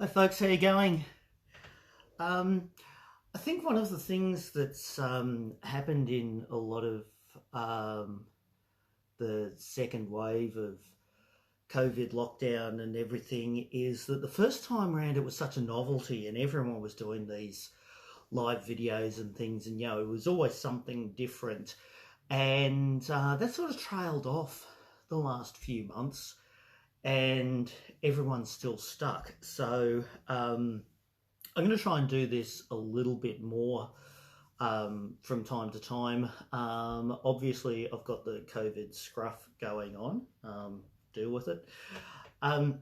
Hi folks, how you going? I think one of the things that's happened in a lot of the second wave of COVID lockdown and everything is that the first time around it was such a novelty and everyone was doing these live videos and things, and it was always something different. And that sort of trailed off the last few months, and everyone's still stuck. So I'm going to try and do this a little bit more from time to time. Obviously, I've got the COVID scruff going on. Deal with it. Um,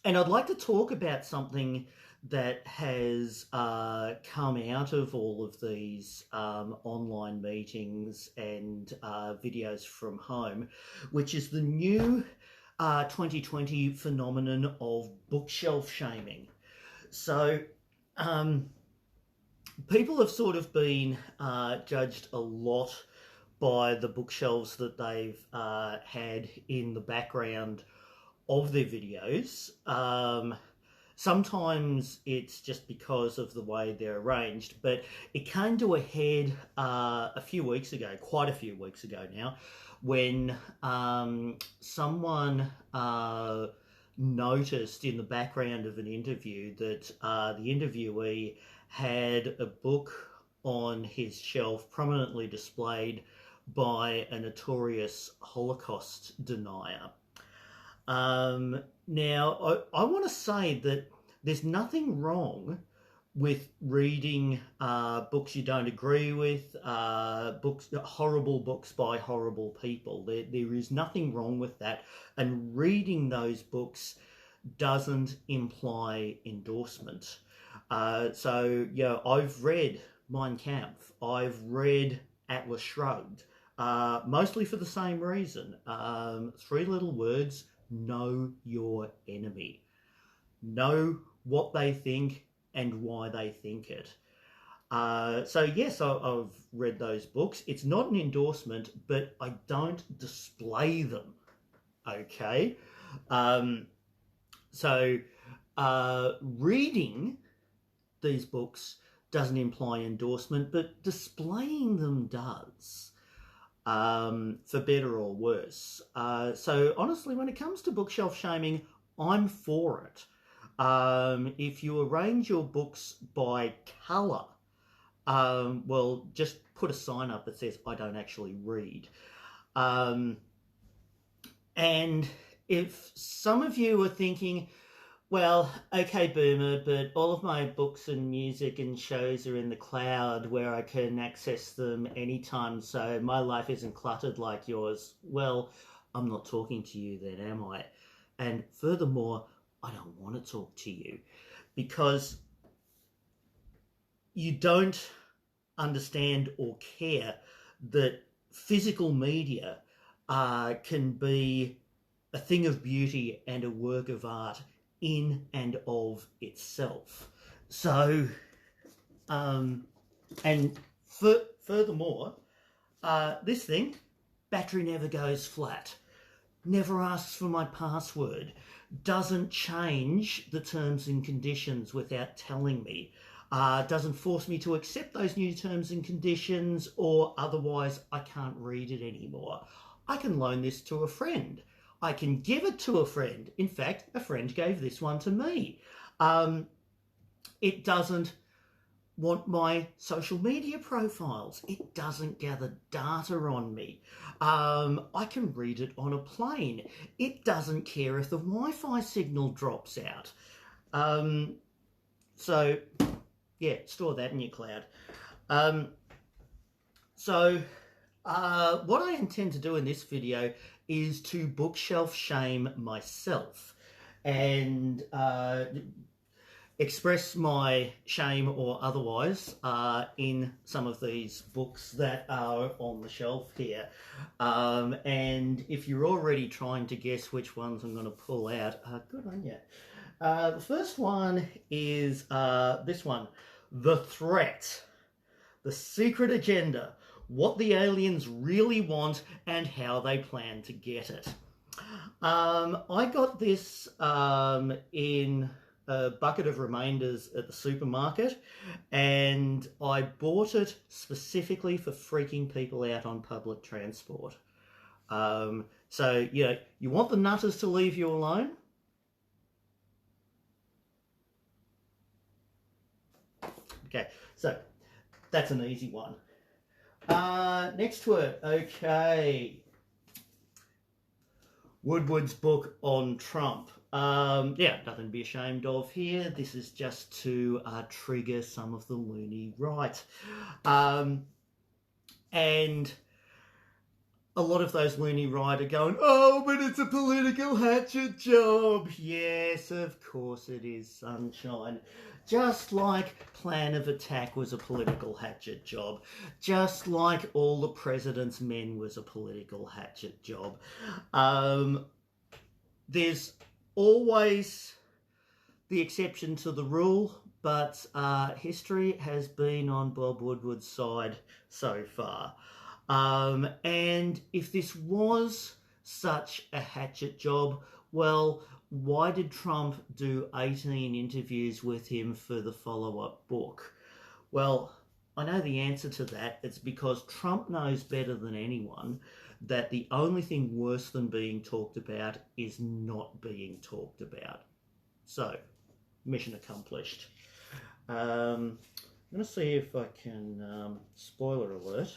and I'd like to talk about something that has come out of all of these online meetings and videos from home, which is the new 2020 phenomenon of bookshelf shaming. So, people have sort of been judged a lot by the bookshelves that they've had in the background of their videos. Sometimes it's just because of the way they're arranged, but it came to a head a few weeks ago, quite a few weeks ago now, when someone noticed in the background of an interview that the interviewee had a book on his shelf prominently displayed by a notorious Holocaust denier. Now, I want to say that there's nothing wrong with reading books you don't agree with, horrible books by horrible people. There is nothing wrong with that. And reading those books doesn't imply endorsement. I've read Mein Kampf. I've read Atlas Shrugged, mostly for the same reason. Three little words: know your enemy. Know what they think and why they think it. Yes, I've read those books. It's not an endorsement, but I don't display them. Okay. Um, so Reading these books doesn't imply endorsement, but displaying them does, for better or worse. So honestly, when it comes to bookshelf shaming, I'm for it. If you arrange your books by colour, well, just put a sign up that says, I don't actually read. And if some of you are thinking, well, okay, Boomer, but all of my books and music and shows are in the cloud where I can access them anytime, so my life isn't cluttered like yours. Well, I'm not talking to you then, am I? And furthermore, I don't want to talk to you because you don't understand or care that physical media can be a thing of beauty and a work of art in and of itself. So, furthermore, this thing, battery never goes flat, never asks for my password, doesn't change the terms and conditions without telling me, doesn't force me to accept those new terms and conditions, or otherwise I can't read it anymore. I can loan this to a friend. I can give it to a friend. In fact, a friend gave this one to me. It doesn't want my social media profiles. It doesn't gather data on me. I can read it on a plane. It doesn't care if the Wi-Fi signal drops out. Store that in your cloud. What I intend to do in this video is to bookshelf shame myself and express my shame or otherwise in some of these books that are on the shelf here. And if you're already trying to guess which ones I'm going to pull out, good on you. The first one is this one, The Threat, The Secret Agenda, What the Aliens Really Want and How They Plan to Get It. I got this in a bucket of remainders at the supermarket, and I bought it specifically for freaking people out on public transport. So, you want the nutters to leave you alone? Okay, so that's an easy one. Next word, okay. Woodward's book on Trump. Nothing to be ashamed of here. This is just to trigger some of the loony right. And a lot of those loony right are going, oh, but it's a political hatchet job. Yes, of course it is, sunshine. Just like Plan of Attack was a political hatchet job. Just like All the President's Men was a political hatchet job. There's always the exception to the rule, but history has been on Bob Woodward's side so far. And if this was such a hatchet job, well, why did Trump do 18 interviews with him for the follow-up book? Well, I know the answer to that. It's because Trump knows better than anyone that the only thing worse than being talked about is not being talked about. So, mission accomplished. I'm going to see if I can, spoiler alert.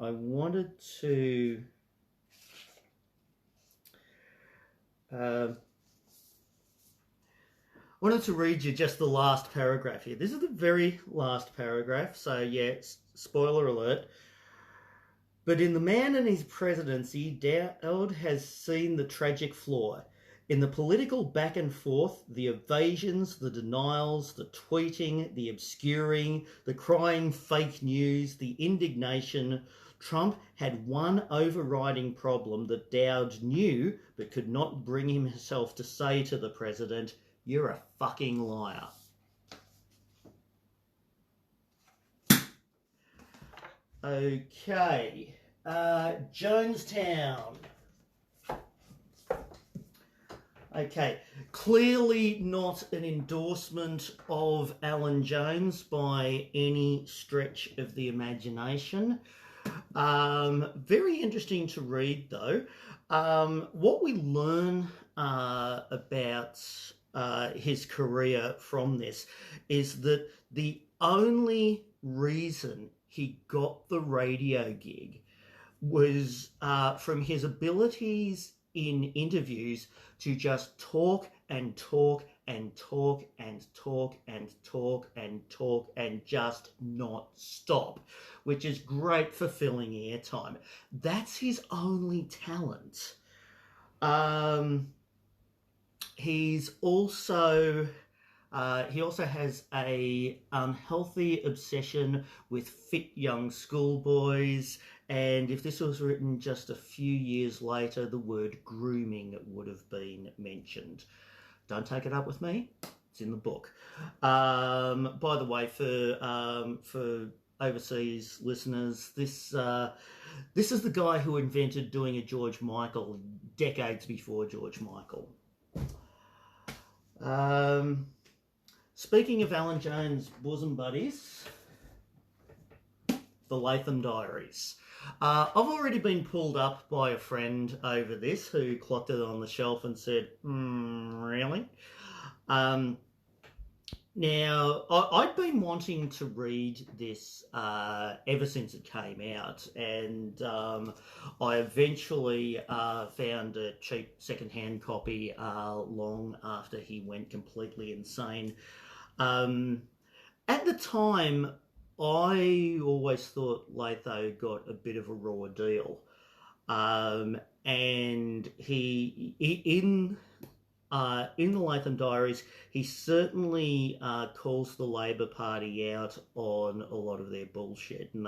I wanted to read you just the last paragraph here. This is the very last paragraph, so yeah, spoiler alert. But in the man and his presidency, Dowd has seen the tragic flaw. In the political back and forth, the evasions, the denials, the tweeting, the obscuring, the crying fake news, the indignation, Trump had one overriding problem that Dowd knew but could not bring himself to say to the president, "You're a fucking liar." Okay, Jonestown. Okay, clearly not an endorsement of Alan Jones by any stretch of the imagination. Very interesting to read, though. What we learn about his career from this is that the only reason he got the radio gig was from his abilities in interviews to just talk and talk and talk and talk and talk and talk and just not stop, which is great for filling airtime. That's his only talent. He also has a unhealthy obsession with fit young schoolboys, and if this was written just a few years later, the word grooming would have been mentioned. Don't take it up with me. It's in the book. By the way, for overseas listeners, this is the guy who invented doing a George Michael decades before George Michael. Speaking of Alan Jones' bosom buddies, the Latham Diaries. I've already been pulled up by a friend over this who clocked it on the shelf and said, really? Now, I'd been wanting to read this ever since it came out, and I eventually found a cheap second-hand copy long after he went completely insane. At the time, I always thought Latho got a bit of a raw deal. And he in the Latham Diaries, he certainly calls the Labor Party out on a lot of their bullshit. And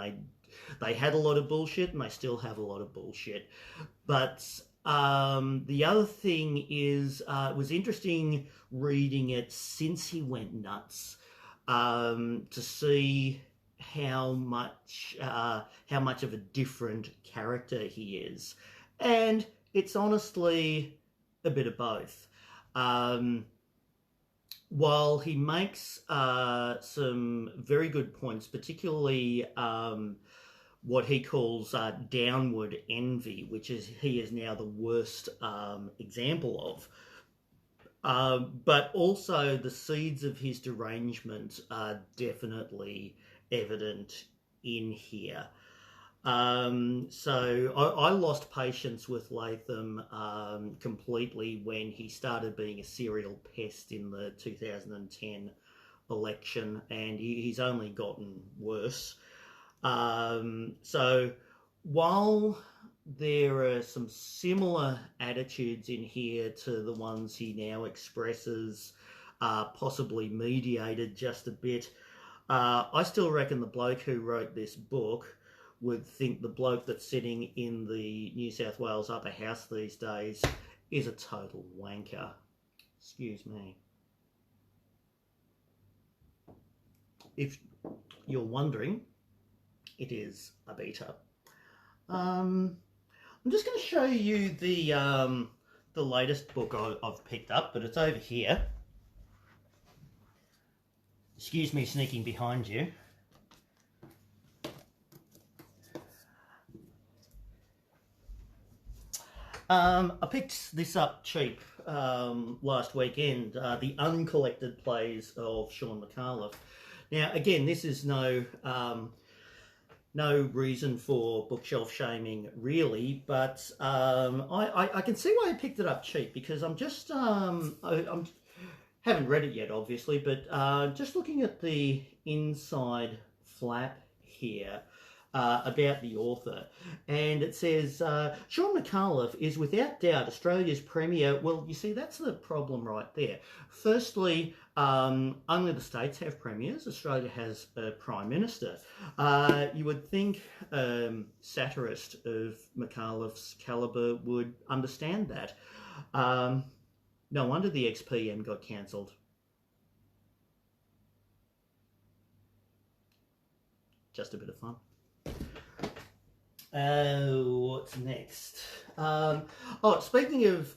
they had a lot of bullshit, and they still have a lot of bullshit. But the other thing is, it was interesting reading it since he went nuts, to see how much of a different character he is. And it's honestly a bit of both. Um, while he makes some very good points, particularly what he calls downward envy, which is he is now the worst example of. But also the seeds of his derangement are definitely evident in here. So I lost patience with Latham completely when he started being a serial pest in the 2010 election, and he's only gotten worse. So while there are some similar attitudes in here to the ones he now expresses, possibly mediated just a bit, I still reckon the bloke who wrote this book would think the bloke that's sitting in the New South Wales upper house these days is a total wanker. Excuse me. If you're wondering, it is a beta. I'm just going to show you the latest book I've picked up, but it's over here. Excuse me sneaking behind you. I picked this up cheap last weekend, The Uncollected Plays of Sean McAuliffe. Now, again, this is no reason for bookshelf shaming, really, but I can see why I picked it up cheap, because I'm just, I haven't read it yet, obviously, but just looking at the inside flap here, about the author, and it says Sean McAuliffe is without doubt Australia's premier. Well, you see, that's the problem right there. Firstly, only the states have premiers. Australia has a prime minister. You would think satirist of McAuliffe's calibre would understand that. No wonder the ex-PM got cancelled. Just a bit of fun. What's next? Speaking of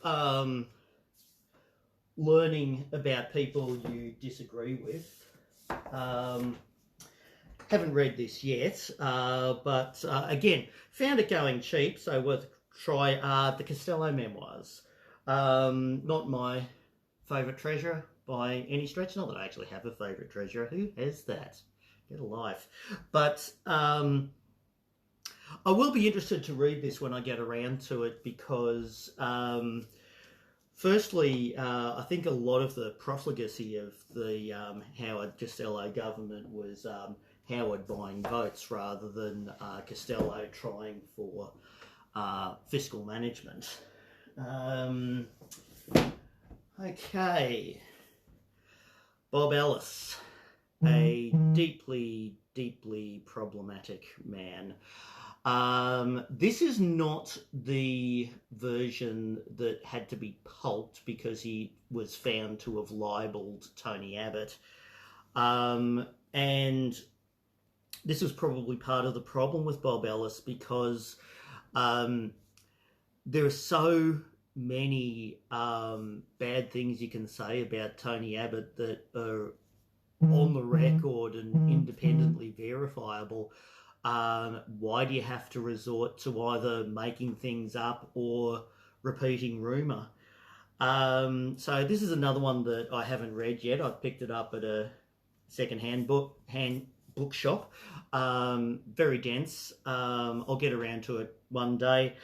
learning about people you disagree with, haven't read this yet, but again, found it going cheap, so worth a try. The Costello Memoirs. Not my favourite treasure by any stretch. Not that I actually have a favourite treasure. Who has that? Get a life. But I will be interested to read this when I get around to it, because firstly, I think a lot of the profligacy of the Howard Costello government was Howard buying votes rather than Costello trying for fiscal management. Okay. Bob Ellis, a deeply, deeply problematic man. This is not the version that had to be pulped because he was found to have libelled Tony Abbott. And this was probably part of the problem with Bob Ellis, because there are so many bad things you can say about Tony Abbott that are on the record and independently verifiable. Why do you have to resort to either making things up or repeating rumour? So this is another one that I haven't read yet. I picked it up at a second-hand bookshop. Very dense. I'll get around to it one day.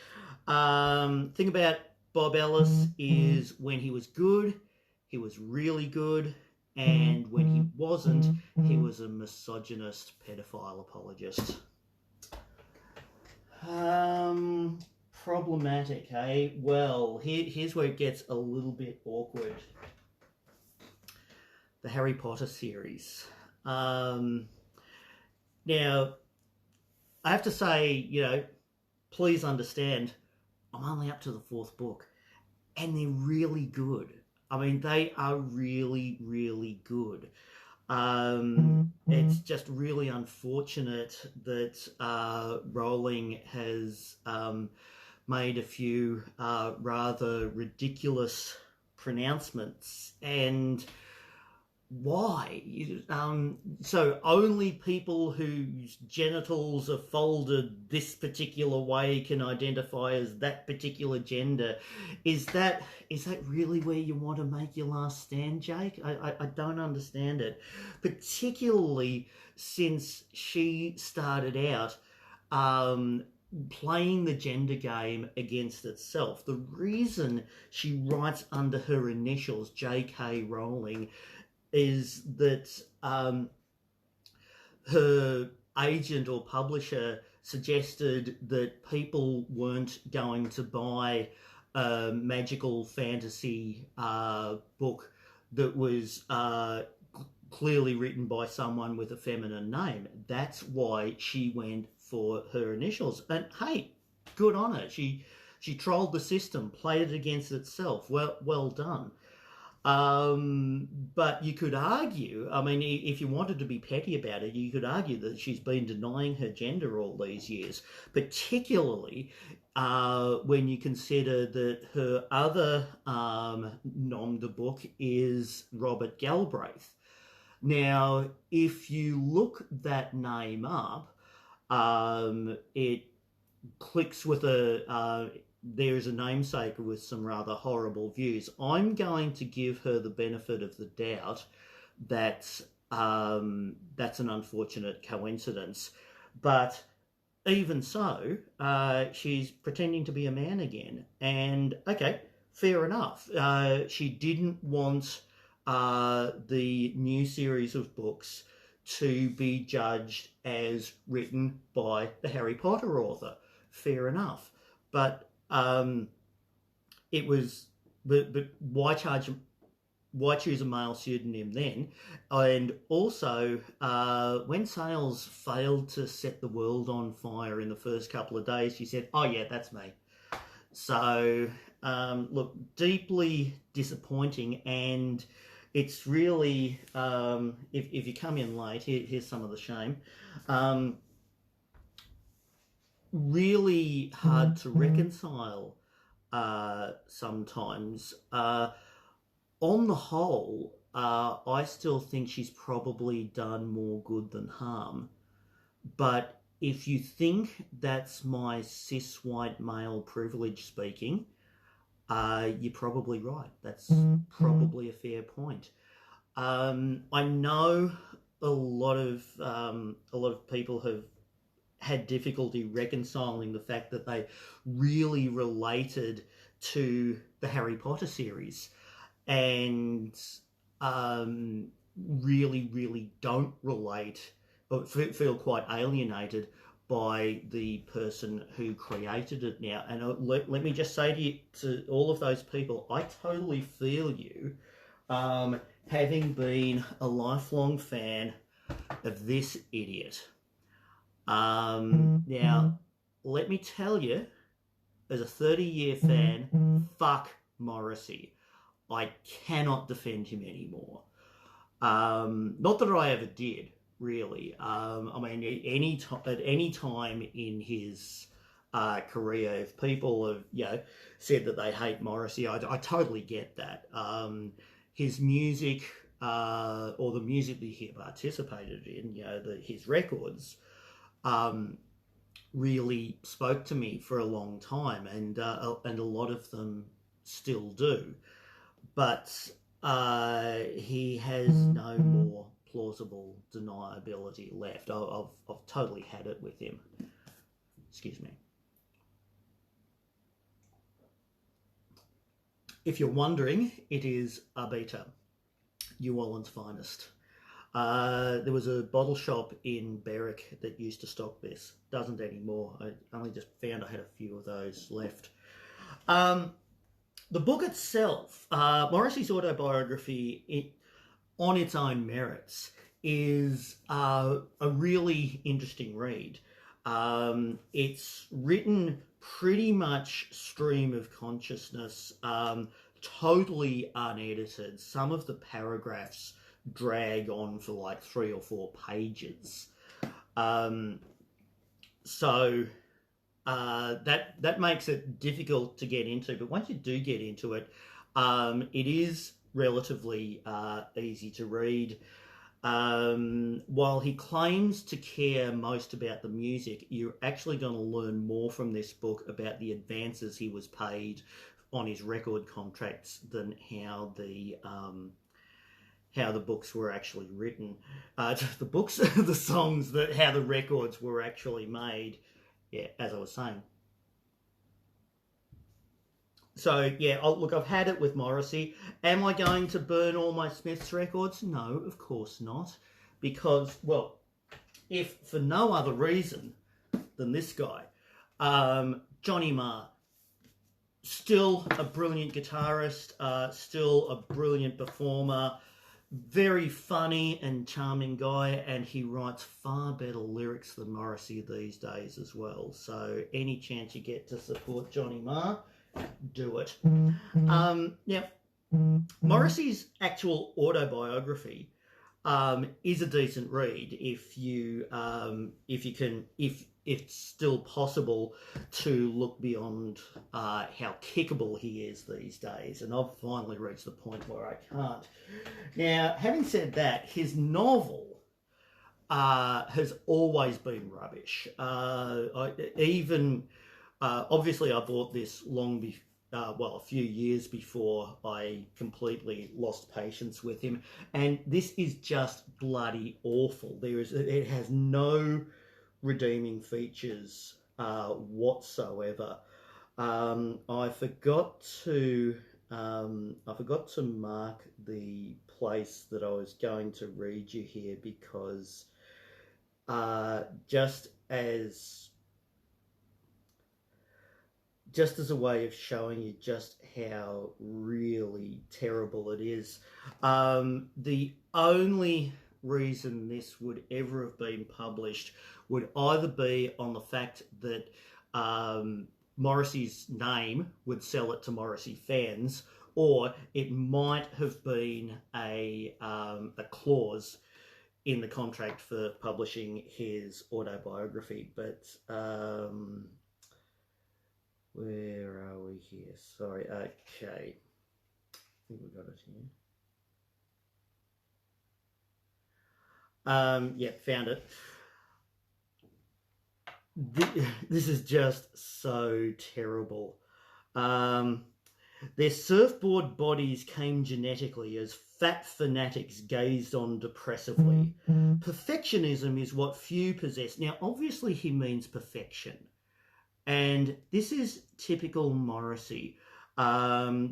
Thing about Bob Ellis is when he was good, he was really good. And when he wasn't, he was a misogynist pedophile apologist. Problematic, eh? Well, here's where it gets a little bit awkward. The Harry Potter series. Now, I have to say, please understand, I'm only up to the 4th book, and they're really good. I mean, they are really, really good. It's just really unfortunate that Rowling has made a few rather ridiculous pronouncements. And why? So only people whose genitals are folded this particular way can identify as that particular gender. Is that really where you want to make your last stand, Jake? I don't understand it, particularly since she started out playing the gender game against itself. The reason she writes under her initials J.K. Rowling is that her agent or publisher suggested that people weren't going to buy a magical fantasy book that was clearly written by someone with a feminine name. That's why she went for her initials. And hey, good on her. She trolled the system, played it against itself. Well done. But you could argue, I mean, if you wanted to be petty about it, you could argue that she's been denying her gender all these years, particularly when you consider that her other nom de book is Robert Galbraith. Now, if you look that name up, it clicks with there is a namesake with some rather horrible views. I'm going to give her the benefit of the doubt that that's an unfortunate coincidence. But even so, she's pretending to be a man again. And, okay, fair enough. She didn't want the new series of books to be judged as written by the Harry Potter author. Fair enough. But it was, but why choose a male pseudonym then? And also, when sales failed to set the world on fire in the first couple of days, she said, "Oh yeah, that's me." So, look, deeply disappointing, and it's really, if you come in late, here's some of the shame. Really hard to reconcile sometimes. On the whole, I still think she's probably done more good than harm. But if you think that's my cis white male privilege speaking, you're probably right. That's probably a fair point. I know a lot of people have had difficulty reconciling the fact that they really related to the Harry Potter series and really don't relate or feel quite alienated by the person who created it now. And let me just say to you, to all of those people, I totally feel you, having been a lifelong fan of this idiot. Now, let me tell you, as a 30-year fan, fuck Morrissey. I cannot defend him anymore. Not that I ever did, really. I mean, at any time in his career, if people have said that they hate Morrissey, I totally get that. His music, or the music that he participated in, his records, really spoke to me for a long time, and a lot of them still do. But he has no more plausible deniability left. I've totally had it with him. Excuse me. If you're wondering, it is Abita, New Orleans' finest. There was a bottle shop in Berwick that used to stock this. Doesn't anymore. I only just found I had a few of those left. The book itself, Morrissey's autobiography, on its own merits, is a really interesting read. It's written pretty much stream of consciousness, totally unedited. Some of the paragraphs drag on for like 3 or 4 pages. So that makes it difficult to get into. But once you do get into it, it is relatively easy to read. While he claims to care most about the music, you're actually going to learn more from this book about the advances he was paid on his record contracts than how the books were actually written. The books, the songs, how the records were actually made. Yeah, as I was saying. So yeah, look, I've had it with Morrissey. Am I going to burn all my Smiths records? No, of course not. Because, well, if for no other reason than this guy, Johnny Marr, still a brilliant guitarist, still a brilliant performer, very funny and charming guy, and he writes far better lyrics than Morrissey these days as well. So any chance you get to support Johnny Marr, do it. Now, Morrissey's actual autobiography is a decent read if it's still possible to look beyond how kickable he is these days. And I've finally reached the point where I can't. Now, having said that, his novel has always been rubbish. Obviously, I bought this a few years before I completely lost patience with him, and this is just bloody awful. It has no redeeming features whatsoever. I forgot to mark the place that I was going to read you here because just as a way of showing you just how really terrible it is. The only reason this would ever have been published would either be on the fact that Morrissey's name would sell it to Morrissey fans, or it might have been a clause in the contract for publishing his autobiography. But where are we here? Sorry, okay. I think we got it here. Yeah, found it. This is just so terrible. Their surfboard bodies came genetically as fat fanatics gazed on depressively. Perfectionism is what few possess. Now, obviously he means perfection. And this is typical Morrissey,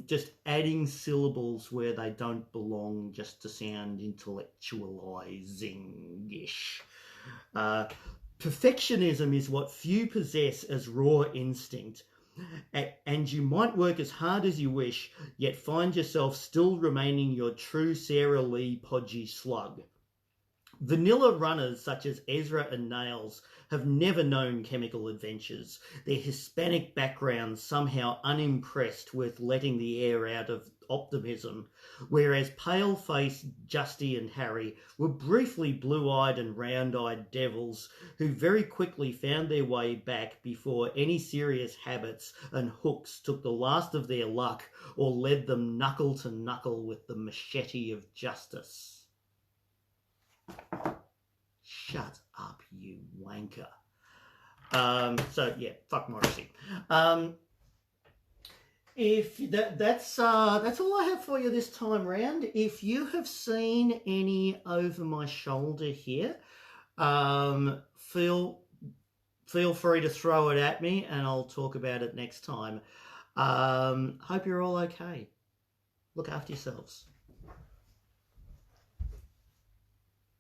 just adding syllables where they don't belong just to sound intellectualizing-ish. Perfectionism is what few possess as raw instinct, and you might work as hard as you wish, yet find yourself still remaining your true Sarah Lee podgy slug. Vanilla runners such as Ezra and Nails have never known chemical adventures, their Hispanic backgrounds somehow unimpressed with letting the air out of optimism, whereas pale-faced Justy and Harry were briefly blue-eyed and round-eyed devils who very quickly found their way back before any serious habits and hooks took the last of their luck or led them knuckle to knuckle with the machete of justice. Shut up, you wanker. So yeah, fuck Morrissey. If that's all I have for you this time round. If you have seen any over my shoulder here, feel free to throw it at me, and I'll talk about it next time. Hope you're all okay. Look after yourselves.